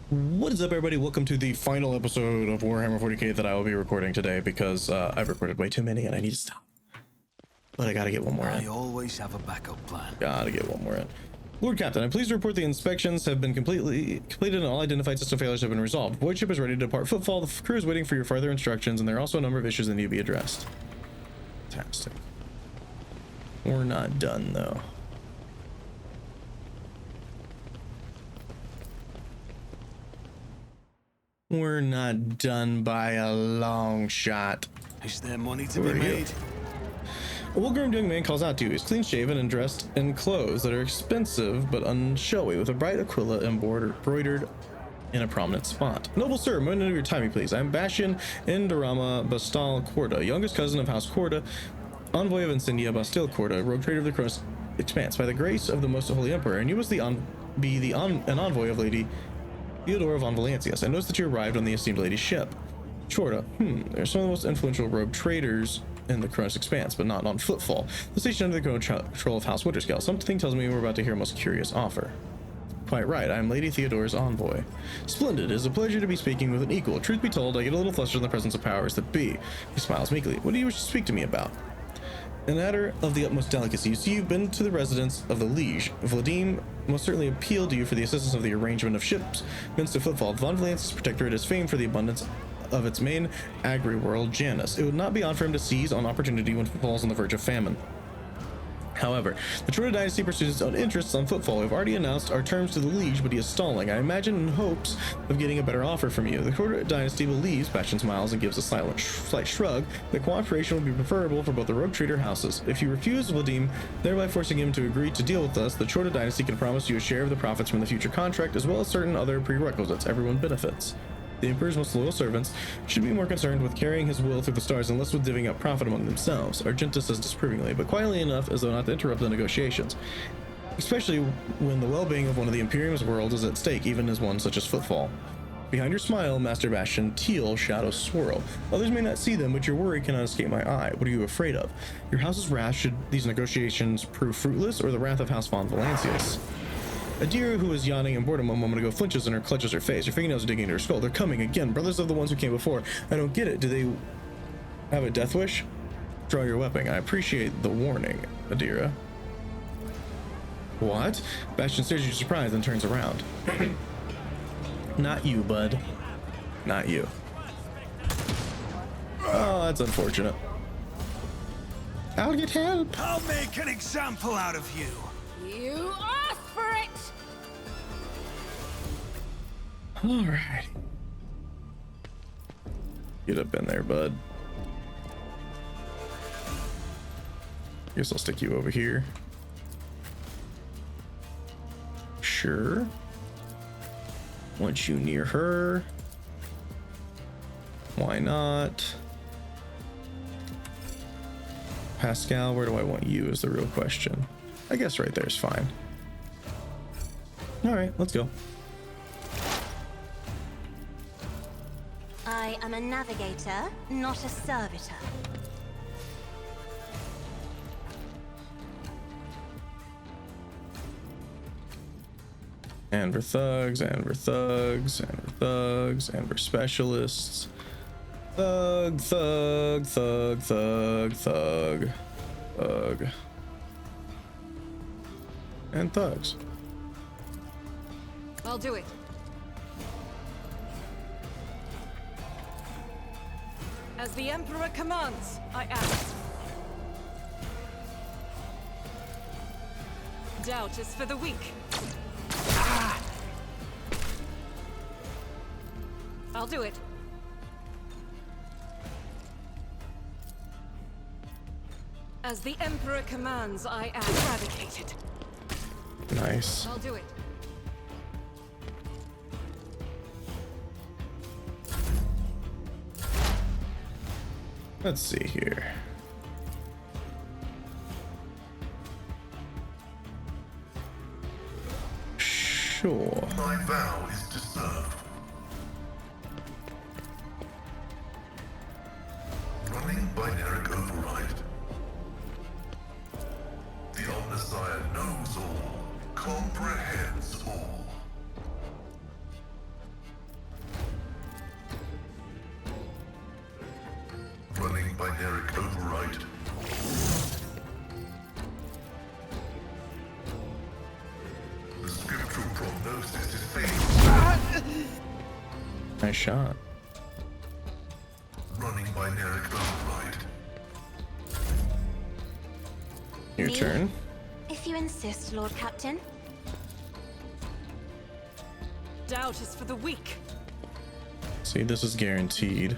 What is up, everybody? Welcome to the final episode of Warhammer 40K that I will be recording today because I've recorded way too many and I need to stop. But I gotta get one more in. I always have a backup plan. Gotta get one more in. Lord Captain, I'm pleased to report the inspections have been completed and all identified system failures have been resolved. Voidship is ready to depart Footfall. The crew is waiting for your further instructions, and there are also a number of issues that need to be addressed. Fantastic. We're not done, though. We're not done by a long shot. Is there money to be made? A well-groomed young man calls out to you. He's clean-shaven and dressed in clothes that are expensive but unshowy, with a bright aquila embroidered in a prominent spot. Noble sir, a moment of your time, please. I'm Bastion Indorama Bastal Corda, youngest cousin of House Corda, envoy of Insignia Bastille Corda, rogue trader of the Koronus Expanse, by the grace of the Most Holy Emperor, and you must an envoy of Lady Theodora von Valancius. I noticed that you arrived on the esteemed lady's ship. Chorda, they're some of the most influential rogue traders in the Koronus Expanse, but not on Footfall, the station under the control of House Winterscale. Something tells me we're about to hear a most curious offer. Quite right, I'm Lady Theodora's envoy. Splendid, it is a pleasure to be speaking with an equal. Truth be told, I get a little flustered in the presence of powers that be. He smiles meekly. What do you wish to speak to me about? In a matter of the utmost delicacy, you see, you've been to the residence of the Liege. Vladimir most certainly appealed to you for the assistance of the arrangement of ships. Mince to Footfall, Von Valancius' protectorate is famed for the abundance of its main agri-world, Janus. It would not be odd for him to seize on opportunity when Footfall is on the verge of famine. However, the Chorda dynasty pursues its own interests on Footfall. We've already announced our terms to the Liege, but he is stalling. I imagine in hopes of getting a better offer from you. The Chorda dynasty believes, Bastion smiles and gives a slight shrug, that cooperation would be preferable for both the rogue trader houses. If you refuse Vladimir, thereby forcing him to agree to deal with us, the Chorda dynasty can promise you a share of the profits from the future contract, as well as certain other prerequisites. Everyone benefits. The Emperor's most loyal servants should be more concerned with carrying his will through the stars and less with divvying up profit among themselves, Argentus says disapprovingly, but quietly enough as though not to interrupt the negotiations, especially when the well-being of one of the Imperium's worlds is at stake, even as one such as Footfall. Behind your smile, Master Bastion, teal shadows swirl. Others may not see them, but your worry cannot escape my eye. What are you afraid of? Your house's wrath should these negotiations prove fruitless, or the wrath of House von Valancius? Adira, who was yawning in boredom a moment ago, flinches and her clutches her face. Her fingernails are digging into her skull. They're coming again. Brothers of the ones who came before. I don't get it. Do they have a death wish? Draw your weapon. I appreciate the warning, Adira. What? Bastion stares at you surprised and turns around. Not you, bud. Not you. Oh, that's unfortunate. I'll get help. I'll make an example out of you. You asked for it! Alright. Get up in there, bud. Guess I'll stick you over here. Sure. Want you near her. Why not? Pascal, where do I want you is the real question. I guess right there is fine. Alright, let's go. I am a navigator, not a servitor. And we're thugs, and we're thugs, and we're thugs, and we're specialists. Thug, thug, thug, thug, thug, thug. And thugs. I'll do it. As the Emperor commands, I act. Doubt is for the weak. Ah! I'll do it. As the Emperor commands, I act. Eradicated. Nice. I'll do it. Let's see here. Sure. My vow is to serve. Running binaric override. The Omnissiah knows all, comprehends all. binaric override. The scriptural prognosis is favorable. Nice shot. Running binaric override. Your Me? turn. If you insist, Lord Captain. Doubt is for the weak. See, this is guaranteed.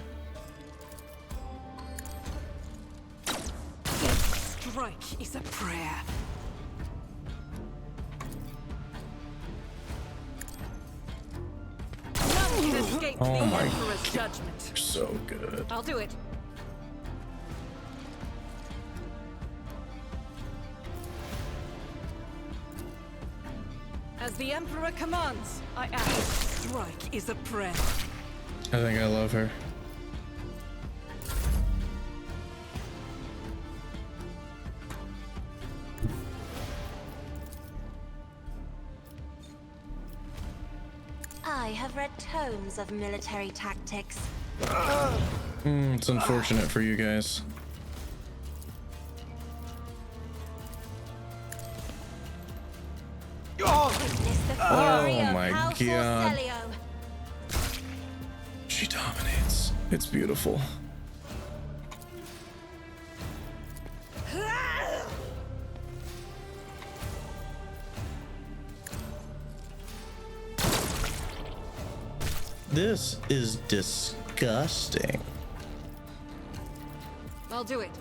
Strike is a prayer. None can escape Oh the my Emperor's judgment. So good. I'll do it. As the Emperor commands, I act. Strike is a prayer. I think I love her. I have read tomes of military tactics. It's unfortunate for you guys. Witness the fury of my House God. Orcelio. She dominates. It's beautiful. This is disgusting. I'll do it.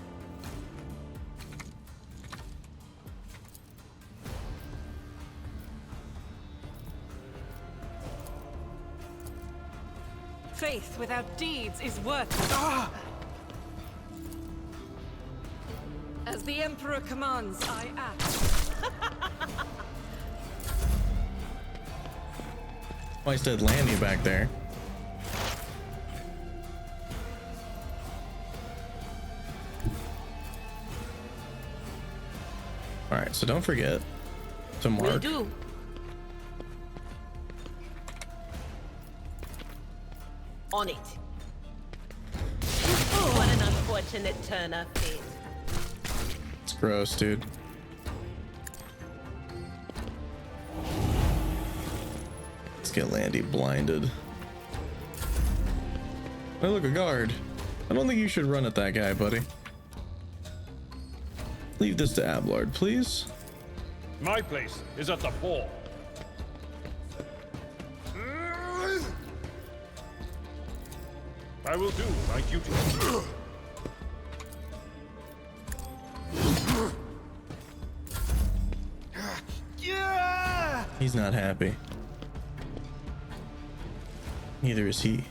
Faith without deeds is worthless. As the Emperor commands, I act. Why did land you back there? All right, so don't forget to Will mark. do. On it. Oh, what an unfortunate turn of fate. It's gross, dude. Let's get Landy blinded. Oh, look, a guard. I don't think you should run at that guy, buddy. Leave this to Ablard, please. My place is at the fore. I will do my duty. He's not happy. Neither is he.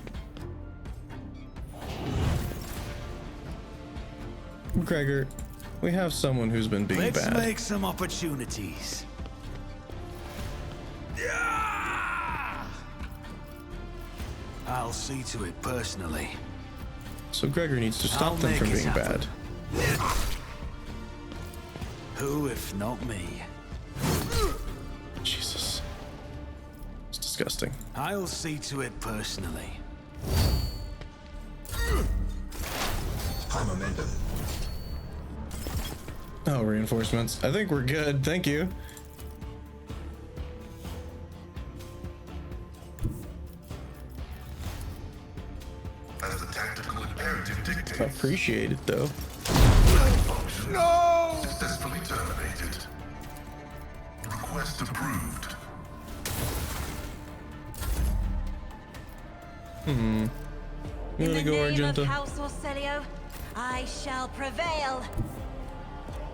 Gregor, we have someone who's been being Let's bad. make some opportunities. I'll see to it personally. So Gregor needs to stop I'll them make from it being happen. bad. Who if not me? Jesus. It's disgusting. I'll see to it personally. High momentum. Oh, reinforcements. I think we're good. Thank you. As the tactical imperative dictates. Appreciate it, though. Function successfully terminated. Request approved. You In wanna the go, name Argenta? of House Orcelio, I shall prevail.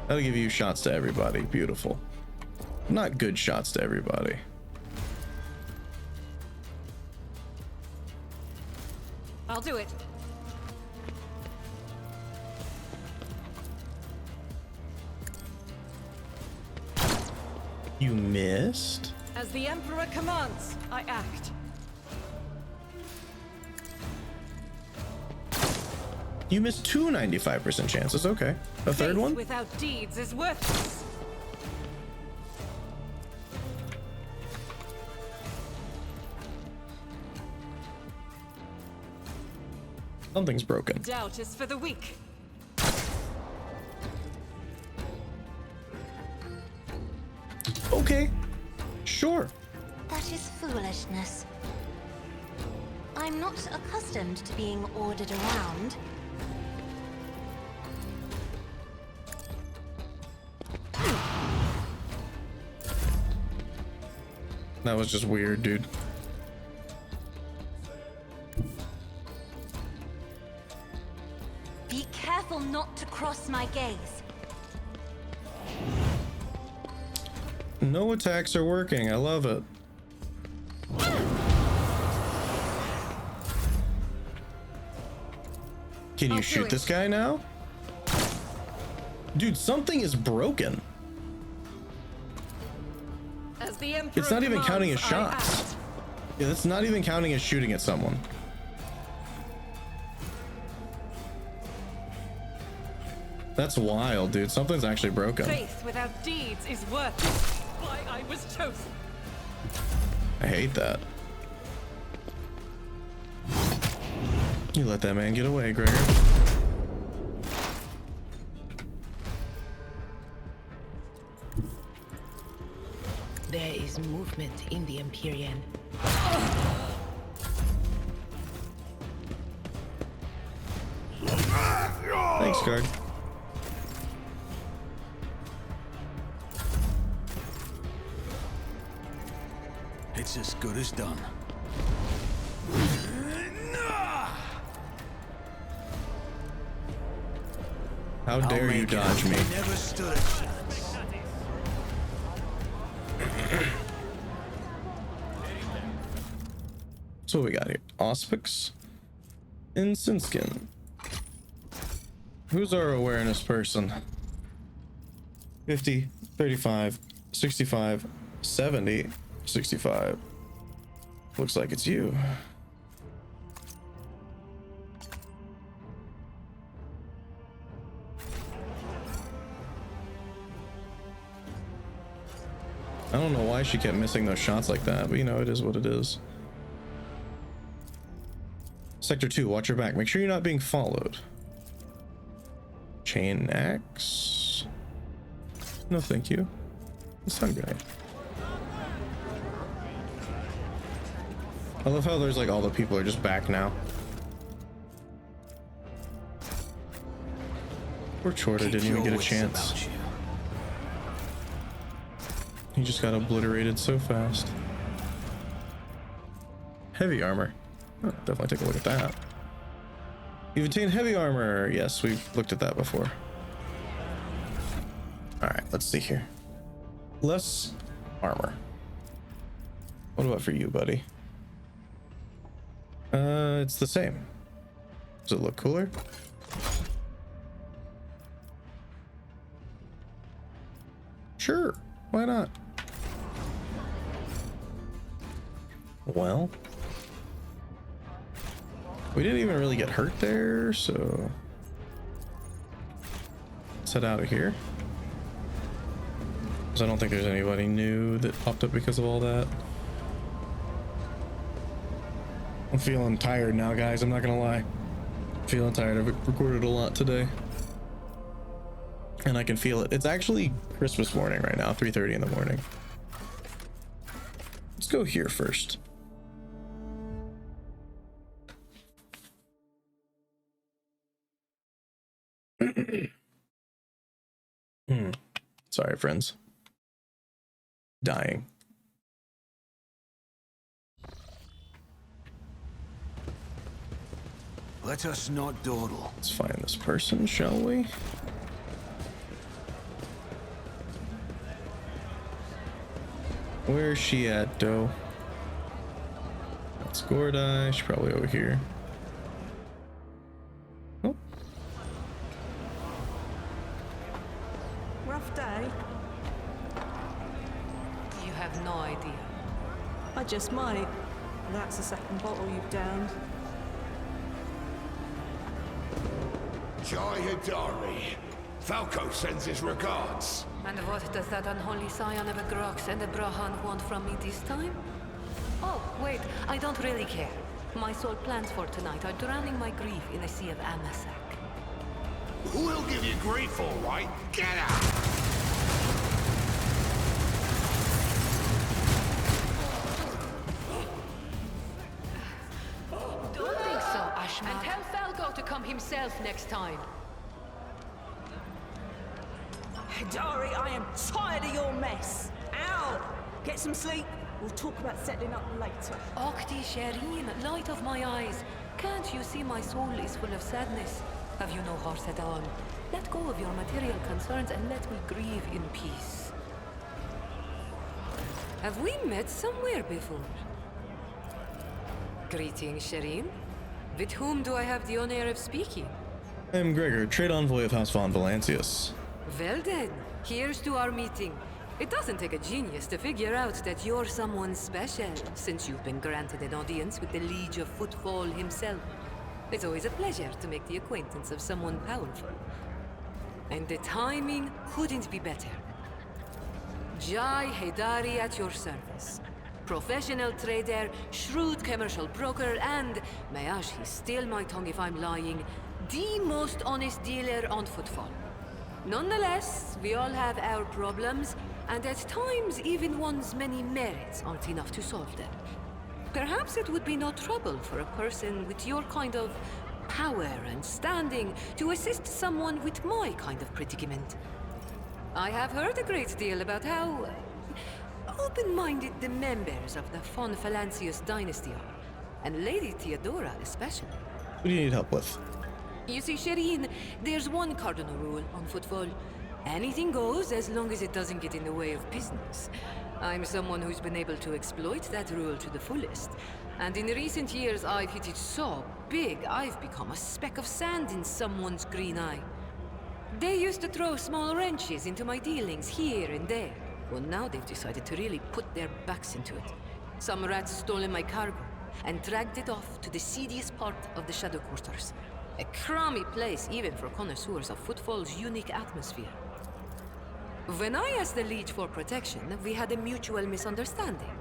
That'll give you shots to everybody. Beautiful. Not good shots to everybody. I'll do it. You missed? As the Emperor commands, I act. You missed two 95% chances. Okay. A third Faith one? without deeds is worthless. Something's broken. Doubt is for the weak. Okay, sure. That is foolishness. I'm not accustomed to being ordered around. That was just weird, dude. Be careful not to cross my gaze. No attacks are working. I love it. Can you shoot this guy now? Dude, something is broken. As the Emperor It's not even counting as commands, I shots. act. Yeah, that's not even counting as shooting at someone. That's wild, dude. Something's actually broken. Faith without deeds is worthless. Why I was chosen. I hate that. You let that man get away, Gregor. There is movement in the Imperium. Thanks, guard. It's as good as done. How dare you dodge me? Never stood a chance. So what we got here? Auspix and Sinskin. Who's our awareness person? 50, 35, 65, 70, 65. Looks like it's you. I don't know why she kept missing those shots like that, but you know, it is what it is. Sector 2, watch your back. Make sure you're not being followed. Chain axe. No, thank you. Stun grenade. I love how there's like all the people are just back now. Poor Chorta didn't even get a chance. He just got obliterated so fast. Heavy armor. Oh, definitely take a look at that. You've attained heavy armor. Yes, we've looked at that before. All right, let's see here. Less armor. What about for you, buddy? It's the same. Does it look cooler? Sure, why not? Well, we didn't even really get hurt there, so let's head out of here. Because I don't think there's anybody new that popped up because of all that. I'm feeling tired now, guys. I'm not gonna lie. Feeling tired. I've recorded a lot today. And I can feel it. It's actually Christmas morning right now, 3:30 in the morning. Let's go here first. Sorry, friends. Dying. Let us not dawdle. Let's find this person, shall we? Where's she at, Doe? That's Gordai. She's probably over here. Oh. Rough day. You have no idea. I just might. That's the second bottle you've downed. Jai Hidari. Falco sends his regards. And what does that unholy scion of a Grox and a Brahan want from me this time? Oh, wait, I don't really care. My sole plans for tonight are drowning my grief in a sea of Amasak. We'll give you grief, all right. Get out. And tell Falco to come himself next time. Dari, I am tired of your mess. Ow! Get some sleep. We'll talk about settling up later. Octi Shireen, light of my eyes. Can't you see my soul is full of sadness? Have you no heart at all? Let go of your material concerns and let me grieve in peace. Have we met somewhere before? Greetings, Shireen. With whom do I have the honor of speaking? I am Gregor, trade envoy of House von Valancius. Well then, here's to our meeting. It doesn't take a genius to figure out that you're someone special, since you've been granted an audience with the Liege of Footfall himself. It's always a pleasure to make the acquaintance of someone powerful. And the timing couldn't be better. Jai Haidari at your service. Professional trader, shrewd commercial broker, and, may I steal my tongue if I'm lying, the most honest dealer on Footfall. Nonetheless, we all have our problems, and at times even one's many merits aren't enough to solve them. Perhaps it would be no trouble for a person with your kind of power and standing to assist someone with my kind of predicament. I have heard a great deal about how open-minded the members of the von Valancius dynasty are, and Lady Theodora especially. What do you need help with? You see, Shireen, there's one cardinal rule on Footfall. Anything goes as long as it doesn't get in the way of business. I'm someone who's been able to exploit that rule to the fullest. And in recent years, I've hit it so big, I've become a speck of sand in someone's green eye. They used to throw small wrenches into my dealings here and there. Well, now they've decided to really put their backs into it. Some rats stolen my cargo and dragged it off to the seediest part of the Shadow Quarters. A crummy place even for connoisseurs of Footfall's unique atmosphere. When I asked the Liege for protection, we had a mutual misunderstanding.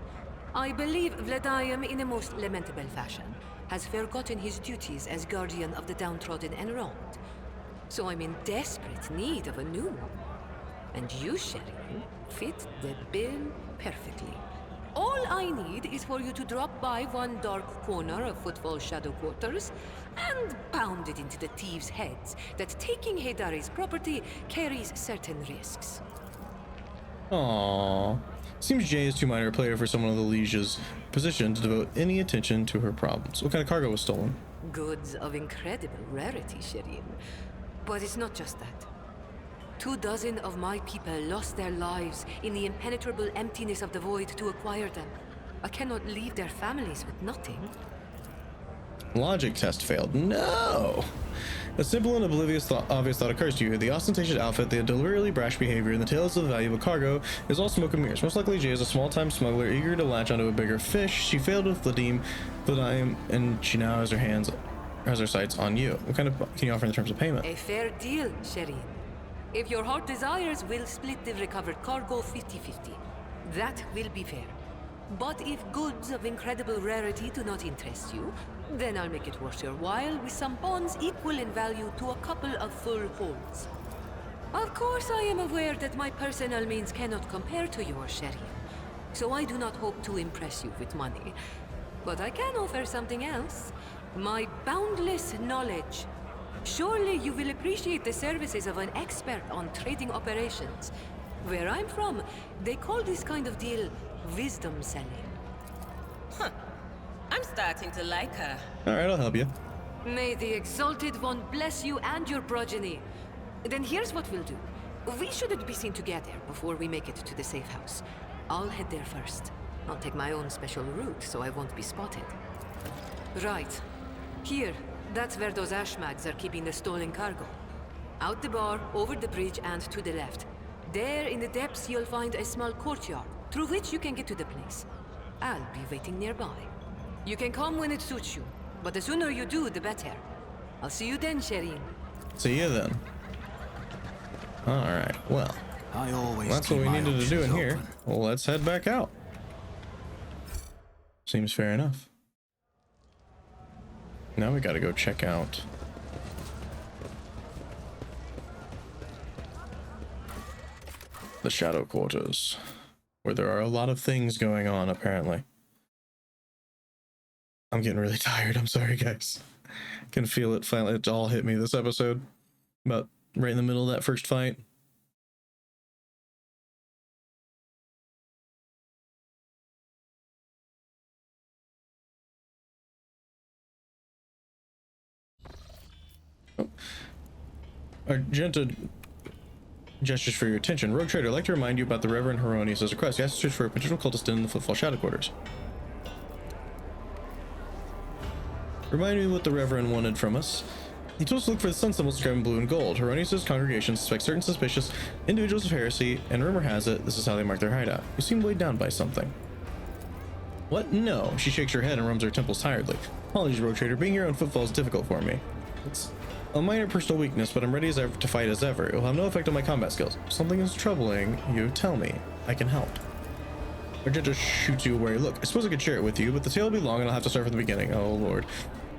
I believe Vladimir, in a most lamentable fashion, has forgotten his duties as guardian of the downtrodden and wronged. So I'm in desperate need of a new one. And you, Shireen, fit the bill perfectly. All I need is for you to drop by one dark corner of Footfall Shadow Quarters and pound it into the thieves' heads that taking Haidari's property carries certain risks. Aww. Seems Jay is too minor a player for someone of the Liege's position to devote any attention to her problems. What kind of cargo was stolen? Goods of incredible rarity, Shireen. But it's not just that. 24 of my people lost their lives in the impenetrable emptiness of the void to acquire them. I cannot leave their families with nothing. Logic test failed. No! A simple and obvious thought occurs to you. The ostentatious outfit, the deliberately brash behavior, and the tales of the valuable cargo is all smoke and mirrors. Most likely Jay is a small-time smuggler eager to latch onto a bigger fish. She failed with Vladimir, and she now has her sights on you. What kind of can you offer in terms of payment? A fair deal, Shireen. If your heart desires, we'll split the recovered cargo 50-50. That will be fair. But if goods of incredible rarity do not interest you, then I'll make it worth your while with some bonds equal in value to a couple of full holds. Of course, I am aware that my personal means cannot compare to yours, Shireen. So I do not hope to impress you with money. But I can offer something else. My boundless knowledge. Surely you will appreciate the services of an expert on trading operations. Where I'm from, they call this kind of deal wisdom selling. Huh. I'm starting to like her. Alright, I'll help you. May the Exalted One bless you and your progeny. Then here's what we'll do. We shouldn't be seen together before we make it to the safe house. I'll head there first. I'll take my own special route so I won't be spotted. Right. Here. That's where those ashmags are keeping the stolen cargo. Out the bar, over the bridge, and to the left. There, in the depths, you'll find a small courtyard, through which you can get to the place. I'll be waiting nearby. You can come when it suits you, but the sooner you do, the better. I'll see you then, Shireen. See you then. Alright, well. I always That's what keep we my needed to do in options here. open. Well, let's head back out. Seems fair enough. Now we gotta go check out the Shadow Quarters, where there are a lot of things going on, apparently. I'm getting really tired. I'm sorry, guys. Can feel it finally. It all hit me this episode. About right in the middle of that first fight. Oh. Argenta gestures for your attention. Rogue Trader, I'd like to remind you about the Reverend Heronius' request. He asked to search for a potential cultist in the Footfall Shadow Quarters. Remind me what the Reverend wanted from us. He told us to look for the sun symbols described in blue and gold. Heronius' congregation suspects certain suspicious individuals of heresy, and rumor has it this is how they mark their hideout. You seem weighed down by something. What? No. She shakes her head and rubs her temples tiredly. Apologies, Rogue Trader. Being here on Footfall is difficult for me. It's a minor personal weakness, but I'm ready as ever to fight as ever. It will have no effect on my combat skills. If something is troubling you, tell me. I can help. Argenta shoots you a wary look. I suppose I could share it with you, but the tale will be long and I'll have to start from the beginning. Oh, Lord.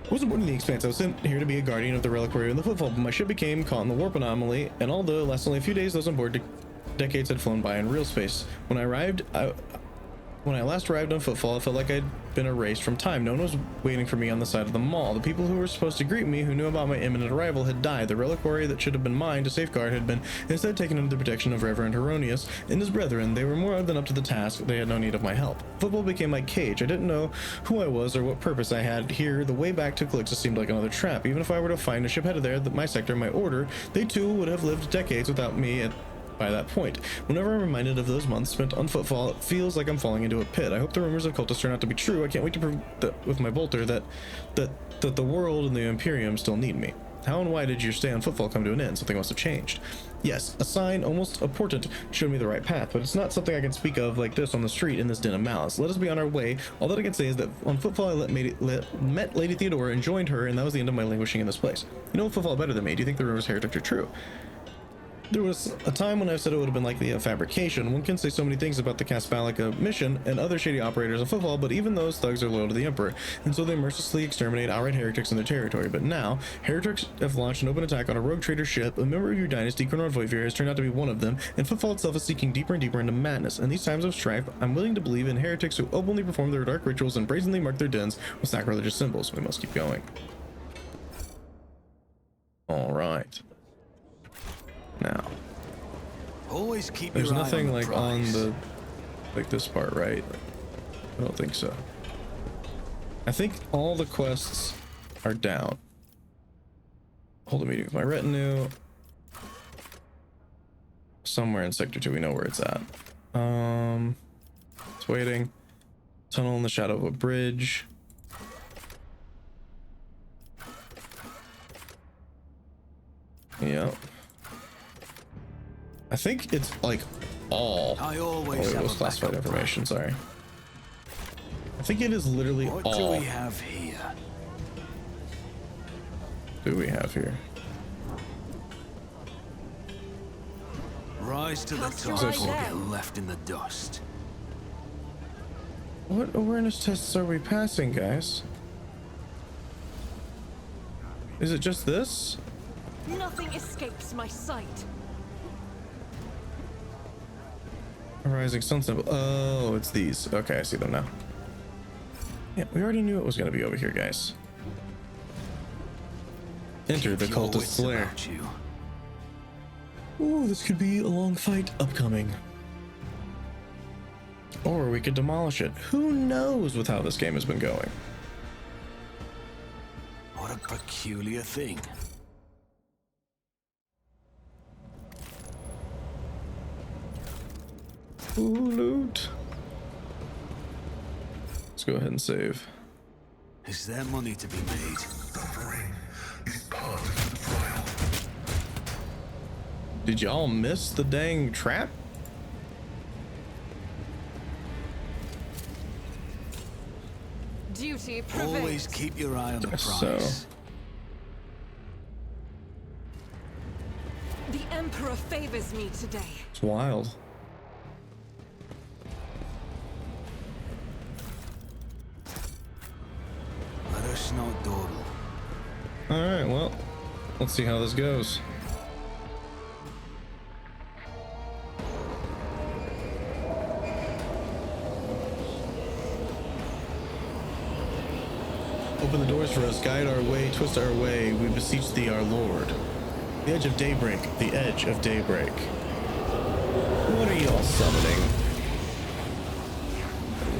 I wasn't born in the Expanse. I was sent here to be a guardian of the reliquary in the Footfall, but my ship became caught in the warp anomaly, and although it lasted only a few days, those on board decades had flown by in real space. When I last arrived on Footfall, I felt like I'd been erased from time. No one was waiting for me on the side of the mall. The people who were supposed to greet me, who knew about my imminent arrival, had died. The reliquary that should have been mine to safeguard had been instead taken under the protection of Reverend Heronius and his brethren. They were more than up to the task. They had no need of my help. Football became my cage. I didn't know who I was or what purpose I had here. The way back to Cultist seemed like another trap. Even if I were to find a ship headed there, my sector, my order, they too would have lived decades without me by that point. Whenever I'm reminded of those months spent on Footfall, it feels like I'm falling into a pit. I hope the rumors of cultists turn out to be true. I can't wait to prove that with my bolter that the world and the Imperium still need me. How and why did your stay on Footfall come to an end? Something must have changed. Yes, a sign, almost a portent, showed me the right path, but it's not something I can speak of like this on the street in this den of malice. Let us be on our way. All that I can say is that on Footfall I met Lady Theodora and joined her, and that was the end of my languishing in this place. You know Footfall better than me. Do you think the rumors of heretics are true? There was a time when I said it would have been likely a fabrication. One can say so many things about the Caspalica mission and other shady operators of Footfall, but even those thugs are loyal to the Emperor, and so they mercilessly exterminate outright heretics in their territory. But now, heretics have launched an open attack on a rogue trader ship. A member of your dynasty, Koronus Expanse, has turned out to be one of them, and Footfall itself is sinking deeper and deeper into madness. In these times of strife, I'm willing to believe in heretics who openly perform their dark rituals and brazenly mark their dens with sacrilegious symbols. We must keep going. All right. Now. Always keep There's your nothing eye on the like prize. on the like this part, right? I don't think so. I think all the quests are down. Hold a meeting with my retinue. Somewhere in sector 2, we know where it's at. It's waiting. Tunnel in the shadow of a bridge. Yep. I think it's like all. I always oh, it have was a classified backup information. Sorry. I think it is literally What all. do we have here? Do we have here? Rise to the Cast your top eye or there. get left in the dust. What awareness tests are we passing, guys? Is it just this? Nothing escapes my sight. A rising sun symbol. Oh, it's these. Okay, I see them now. Yeah, we already knew it was going to be over here, guys. Enter the Keep your cultist wits lair. about you. Ooh, this could be a long fight upcoming. Or we could demolish it. Who knows with how this game has been going? What a peculiar thing. Ooh, loot. Let's go ahead and save. Is there money to be made? Suffering is part of the trial. Did y'all miss the dang trap? Duty Always prevails. keep your eye on the Guess prize. so. The Emperor favors me today. It's wild. Let us not dawdle. Alright, well, let's see how this goes. Open the doors for us, guide our way, twist our way, we beseech thee, our Lord. The edge of daybreak, the edge of daybreak. What are y'all summoning?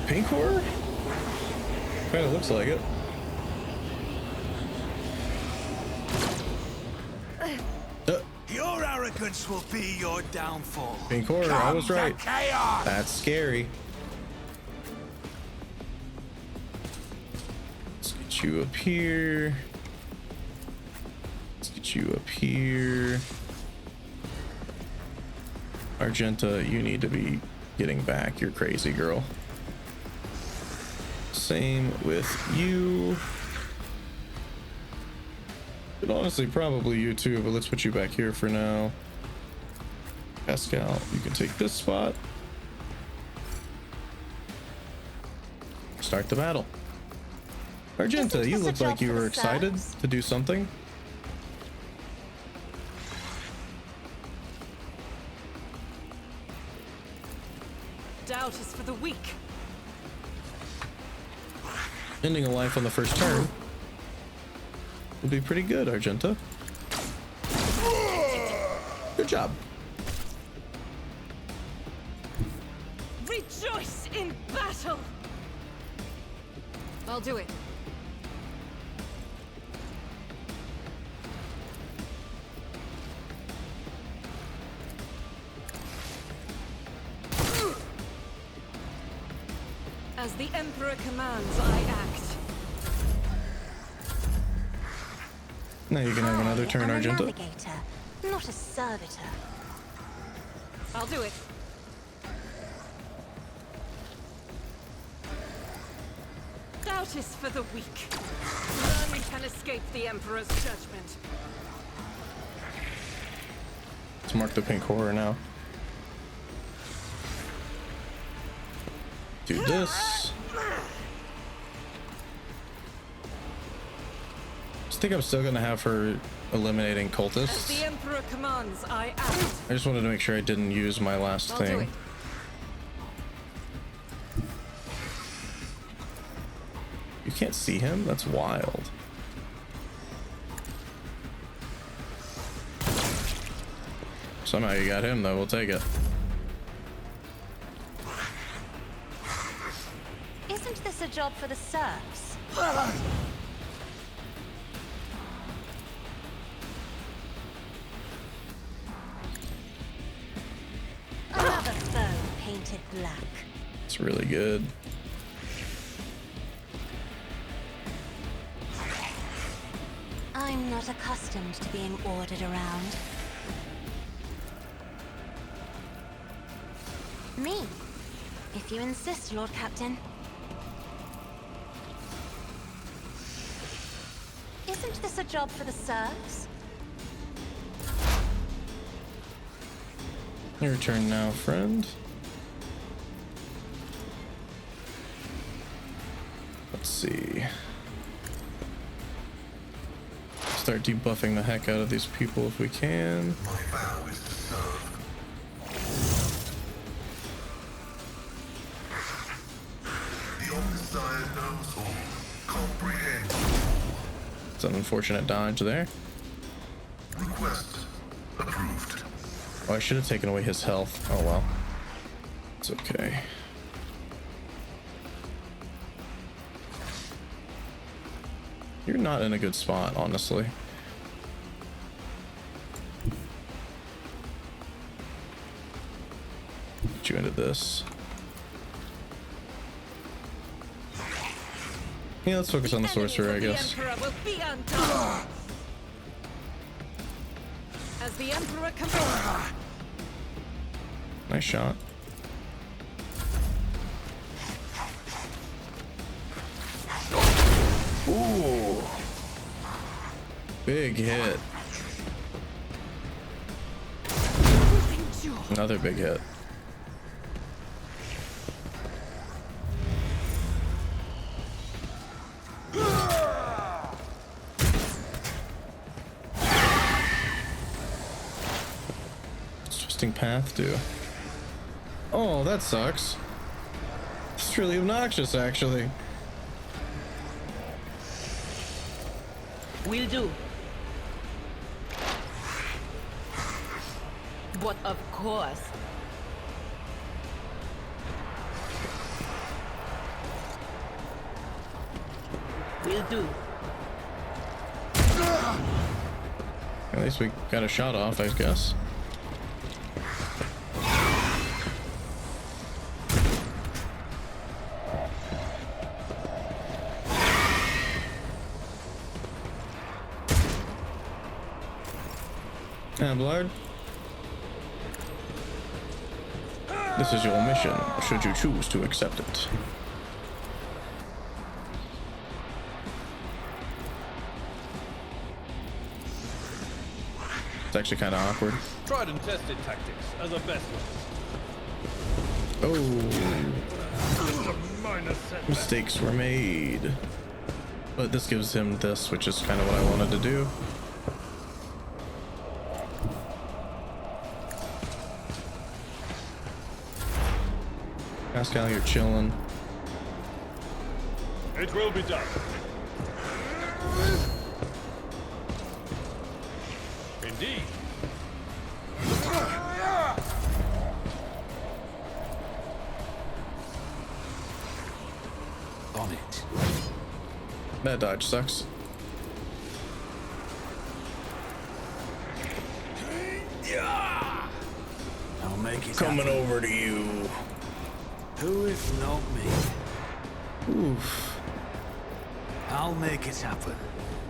Pink horror? Kinda looks like it. Your arrogance will be your downfall. Pink horror, I was Come to right. chaos. That's scary. Let's get you up here. Let's get you up here. Argenta, you need to be getting back. You're crazy, girl. Same with you. But honestly, probably you too, but let's put you back here for now. Pascal, you can take this spot. Start the battle. Argenta, you look like you were excited to do something. Doubt is for the weak. Ending a life on the first turn will be pretty good, Argenta. Good job. Rejoice in battle. I'll do it. As the Emperor commands, I act. Now you can have another turn, I'm a Argenta. navigator, not a servitor. I'll do it. Doubt is for the weak. None can escape the Emperor's judgment. Let's mark the pink horror now. Do this. I think I'm still gonna have her eliminating As cultists. the Emperor commands, I act. I just wanted to make sure I didn't use my last I'll do thing. it. You can't see him? That's wild. Somehow you got him though, we'll take it. Isn't this a job for the serfs? Another foe painted black. It's really good. I'm not accustomed to being ordered around. Me, if you insist, Lord Captain. Isn't this a job for the serfs? Your turn now, friend. Let's see. Start debuffing the heck out of these people if we can. My vow is to serve. The Omnissiah knows all, comprehends all. It's an unfortunate dodge there. Request approved. Oh, I should have taken away his health. Oh well. It's okay. You're not in a good spot, honestly. Get you into this. Yeah, let's focus on the sorcerer, I guess. The Emperor will be undone. As the Emperor commands. Nice shot. Ooh. Big hit. Another big hit. What's twisting path do? Oh, that sucks. It's really obnoxious, actually. Will do. But of course. Will do. At least we got a shot off, I guess. Blard. This is your mission, should you choose to accept it. It's actually kind of awkward. Tried and tested tactics are the best ones. Oh, Minor setback. mistakes were made. But this gives him this, which is kind of what I wanted to do. Pascal, you're chilling. It will be done. Indeed. On it. That dodge sucks. I'll make it Coming happen. over to you. Who if not me? Oof. I'll make it happen.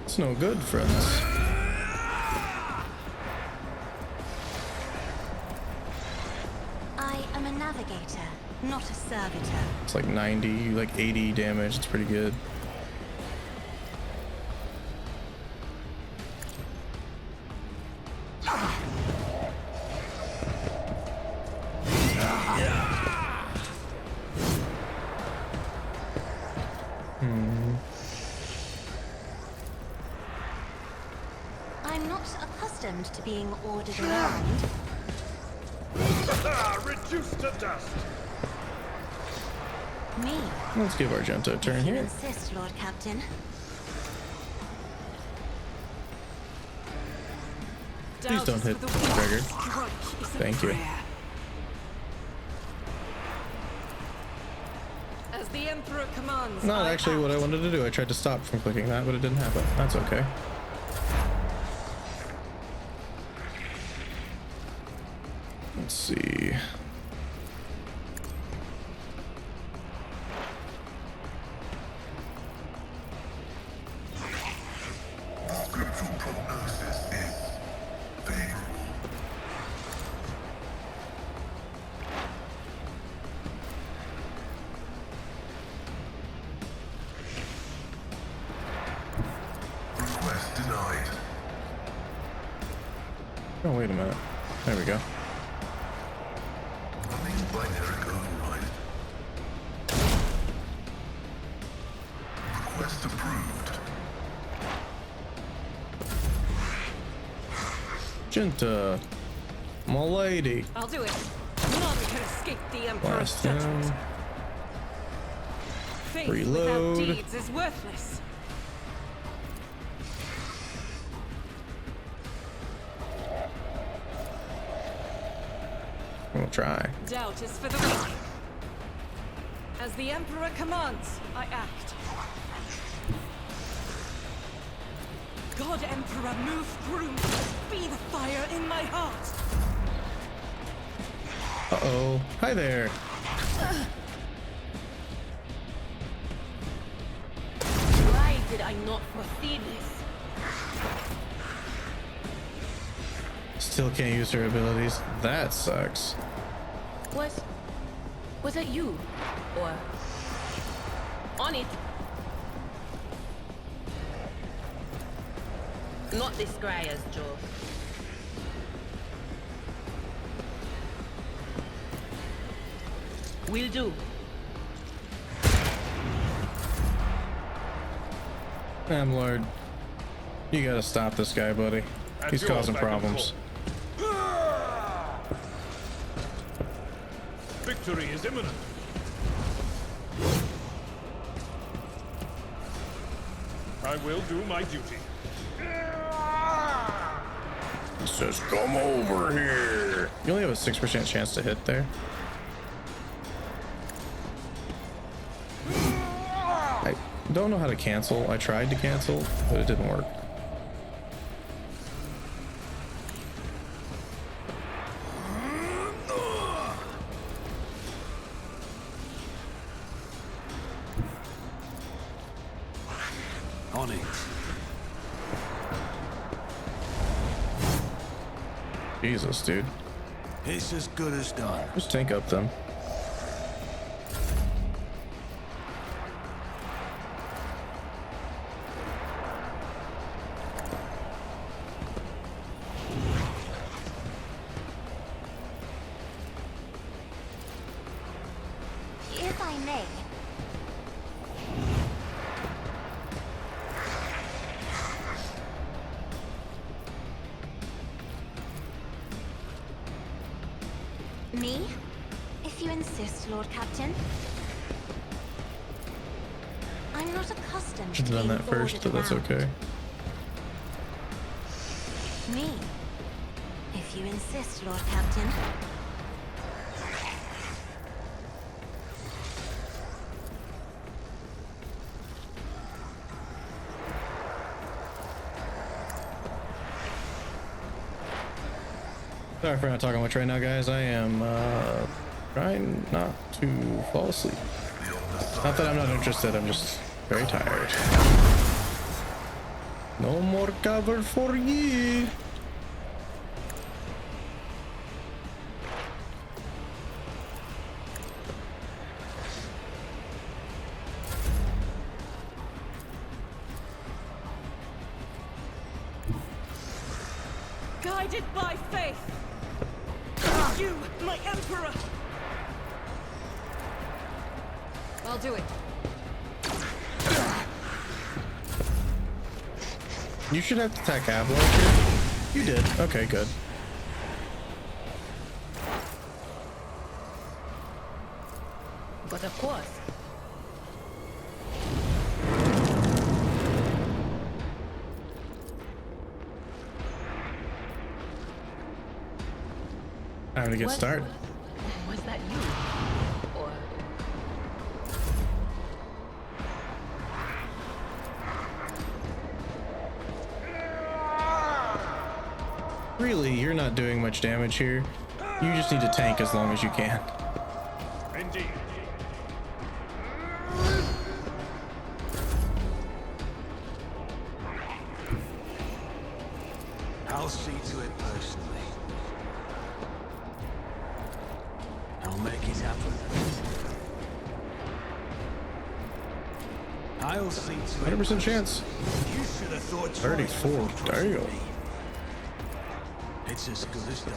It's no good, friends. I am a navigator, not a servitor. It's like 90, like 80 damage. It's pretty good. I'm not accustomed to being ordered around. Reduced to dust. Me? Let's give Argento a turn You here. insist, Lord Captain. Please don't hit the trigger. Thank you. As the Emperor commands. Not I actually what I wanted to do. I tried to stop from clicking that, but it didn't happen. That's okay. Let's see. The scriptural prognosis is favorable. Request denied. Oh, wait a minute. There we go. Running binary override. Request approved. Genta. My lady. I'll do it. None can escape the Emperor's Blast judgment. him. Faith Reload. without deeds is worthless. We'll try. Doubt is for the weak. As the Emperor commands, I act. God Emperor, move through me. Be the fire in my heart. Uh-oh. Hi there. Why did I not foresee this? Still can't use her abilities. That sucks. Was it you? Or on it? Not this Scryer's Joe. Will do. Lord. You gotta stop this guy, buddy. He's And you're causing back in problems. Victory is imminent. I will do my duty. It says, come over here. You only have a 6% chance to hit there. I don't know how to cancel. I tried to cancel, but it didn't work. On it. Jesus, dude. It's as good as done. Just tank up them. If I may, me? If you insist, Lord Captain. I'm not accustomed to Should have done being that first, ordered but that's around. okay. Me? If you insist, Lord Captain. Sorry for not talking much right now, guys. I am trying not to fall asleep. Not that I'm not interested, I'm just very tired. No more cover for ye. Guided by faith. You, my emperor. I'll do it. You should have to attack Avalanche here. You did. Okay, good. But of course. Time to get started. Was that you? Or Really, you're not doing much damage here. You just need to tank as long as you can. Indeed. I'll see to it personally. I'll make it happen. I'll see to it. 100% chance. You should have thought twice 34. before trusting Damn. me. It's as good as done.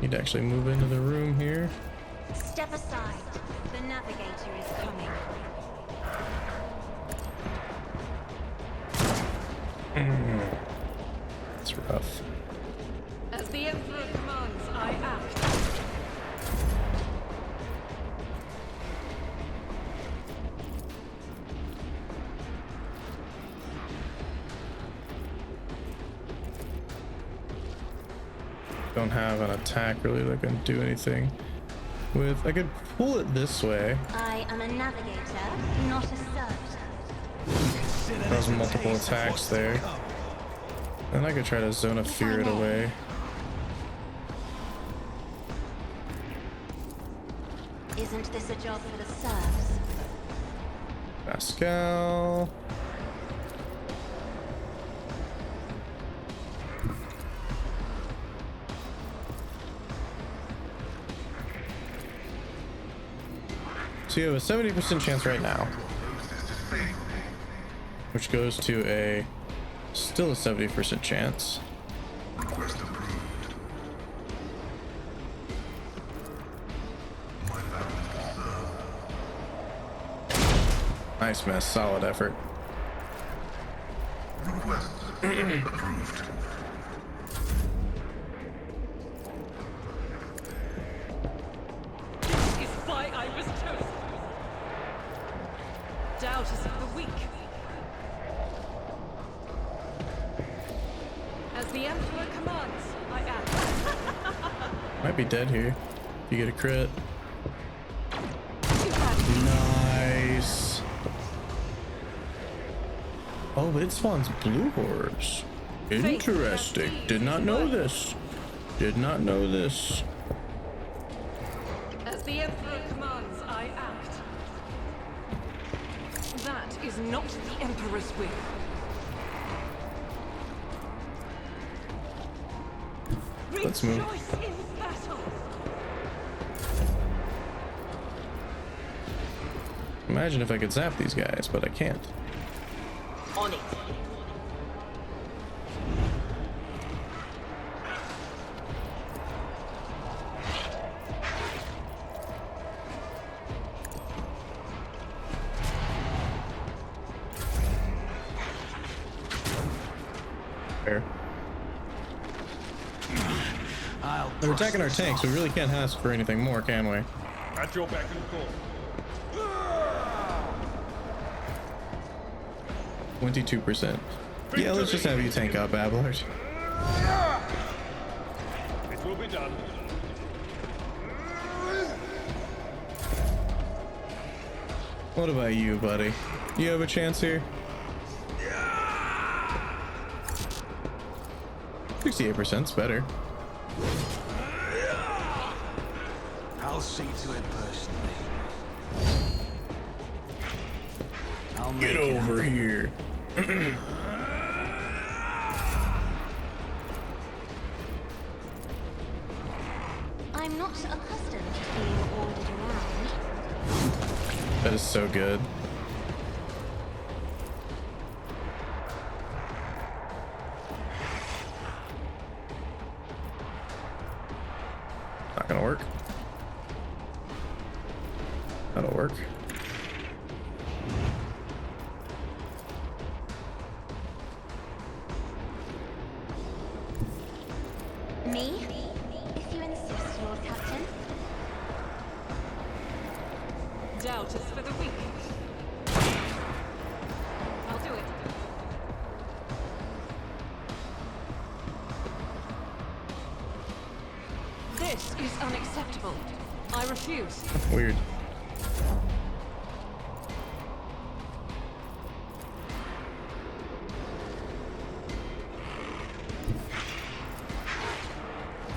Need to actually move into the room here. Step aside. The navigator is coming. It's rough. As the emperor commands, I act. Don't have an attack really that can do anything with. I could pull it this way. I am a navigator, not a servitor. There's multiple attacks there. And I could try to zone of fear it away. Isn't this a job for the serfs? Pascal. So you have a 70% chance right now, which goes to a still a 70% chance. Request approved. My vows to serve. Nice miss, solid effort. Request approved. This is why I was chosen. Doubt is of the weak. As the Emperor commands, I act. Might be dead here. You get a crit. You have Nice. Oh, but it spawns blue orbs. Interesting. Did not know this. Did not know this. As the Emperor commands, I act. That is not the Emperor's will. Let's move. Rejoice in battle. Imagine if I could zap these guys, but I can't. On it. Fair. They're attacking our tanks. We really can't ask for anything more, can we? At your beck and call. 22%. Yeah, let's just have you tank up, Abelard. It will be done. What about you, buddy? You have a chance here? 68%'s better. I'll see to it personally. I'll make Get it over here. I'm not accustomed to being ordered around. That is so good. Not gonna work. That'll work. Me? If you insist, Lord Captain. Doubt is for the weak. I'll do it. This is unacceptable. I refuse. Weird.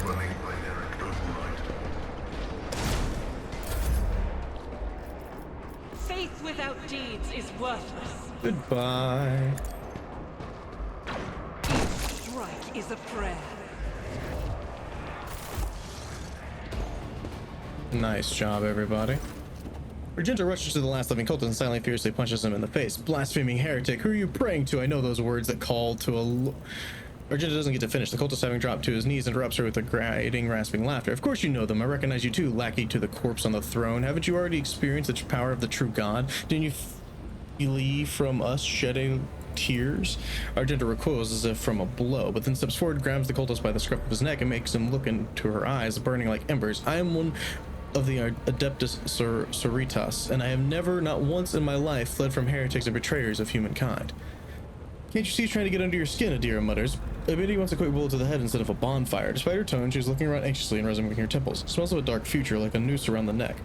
Running binary override. Faith without deeds is worthless. Goodbye. Each strike is a prayer. Nice job, everybody. Argento rushes to the last living cultist and silently, fiercely punches him in the face. Blaspheming heretic, who are you praying to? I know those words that call to a... Argento doesn't get to finish. The cultist, having dropped to his knees, interrupts her with a grating, rasping laughter. Of course you know them. I recognize you too, lackey to the corpse on the throne. Haven't you already experienced the power of the true God? Didn't you flee from us shedding tears? Argento recoils as if from a blow, but then steps forward, grabs the cultist by the scruff of his neck, and makes him look into her eyes, burning like embers. I am one of the Adeptus Sororitas, and I have never, not once in my life, fled from heretics and betrayers of humankind. Can't you see he's trying to get under your skin? Adira mutters. I bet he wants a quick bullet to the head instead of a bonfire. Despite her tone, she's looking around anxiously and resting her temples. Smells of a dark future, like a noose around the neck.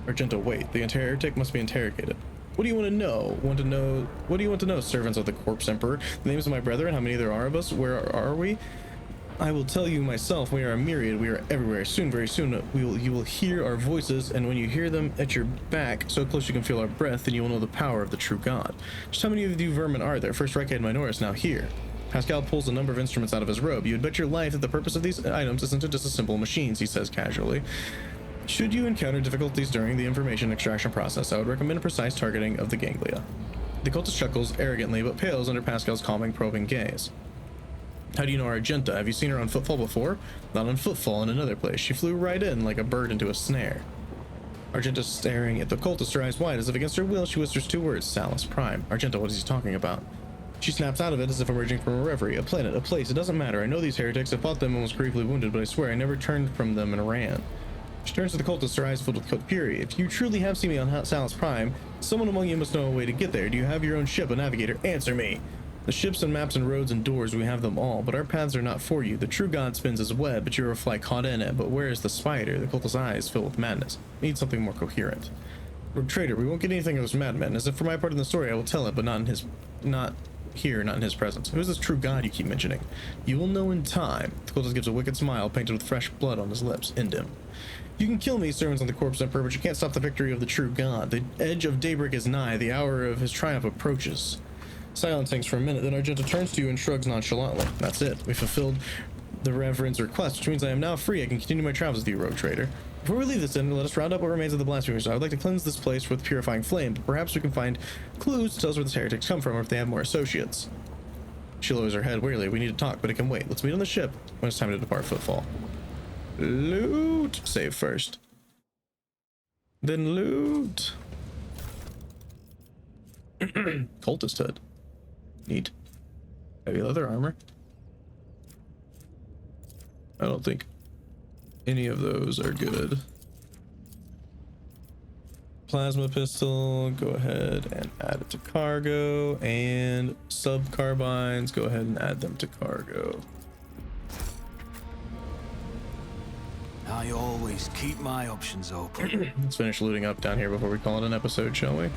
Argento, wait. The heretic must be interrogated. What do you want to know? What do you want to know, servants of the corpse emperor? The names of my brethren, how many there are of us? Where are we? I will tell you myself, we are a myriad, we are everywhere. Soon, very soon, you will hear our voices, and when you hear them at your back, so close you can feel our breath, then you will know the power of the true God. Just how many of you vermin are there? First Reichhead Minoris, now here. Pascal pulls a number of instruments out of his robe. You would bet your life that the purpose of these items isn't to disassemble machines, he says casually. Should you encounter difficulties during the information extraction process, I would recommend precise targeting of the ganglia. The cultist chuckles arrogantly, but pales under Pascal's calming, probing gaze. How do you know Argenta? Have you seen her on footfall before? Not on footfall, in another place. She flew right in like a bird into a snare. Argenta staring at the cultist, her eyes wide, as if against her will, she whispers two words, Salus Prime. Argenta, what is he talking about? She snaps out of it as if emerging from a reverie. A planet, a place, it doesn't matter. I know these heretics. I fought them and was gravely wounded, but I swear I never turned from them and ran. She turns to the cultists, her eyes filled with fury. If you truly have seen me on Salus Prime, someone among you must know a way to get there. Do you have your own ship, a navigator? Answer me. The ships and maps and roads and doors, we have them all, but our paths are not for you. The true god spins his web, but you're a fly caught in it. But where is the spider? The cultist's eyes fill with madness. We need something more coherent. Rogue trader, we won't get anything of this madman. As if for my part in the story, I will tell it, but not in his presence. Who is this true god you keep mentioning? You will know in time. The cultist gives a wicked smile, painted with fresh blood on his lips. End him. You can kill me, servants on the corpse emperor, but you can't stop the victory of the true god. The edge of daybreak is nigh. The hour of his triumph approaches. Silence hangs for a minute, then Argenta turns to you and shrugs nonchalantly. That's it. We fulfilled the reverend's request, which means I am now free. I can continue my travels with you, rogue trader. Before we leave this inn, let us round up what remains of the blasphemers. I would like to cleanse this place with purifying flame, but perhaps we can find clues to tell us where the heretics come from, or if they have more associates. She lowers her head wearily. We need to talk, but it can wait. Let's meet on the ship when it's time to depart Footfall. Loot. Save first. Then loot. Cultist hood. Neat. Heavy leather armor. I don't think any of those are good. Plasma pistol, go ahead and add it to cargo. And sub carbines, go ahead and add them to cargo. I always keep my options open. Let's finish looting up down here before we call it an episode, shall we?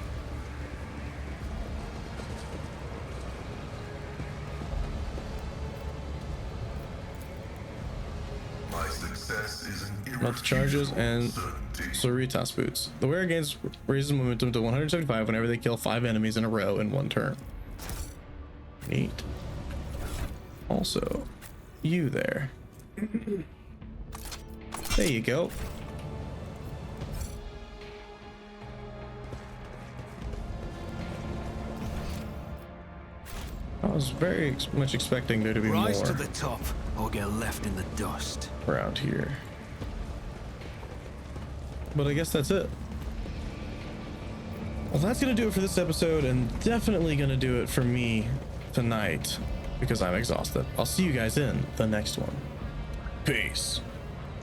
Not the charges and Soritas boots. The wearer gains raises momentum to 175 whenever they kill 5 enemies in a row in one turn. Neat. Also, you there. There you go. I was very much expecting there to be Rise more to the top or get left in the dust around here. But I guess that's it. Well, that's gonna do it for this episode, and definitely gonna do it for me tonight because I'm exhausted. I'll see you guys in the next one. Peace.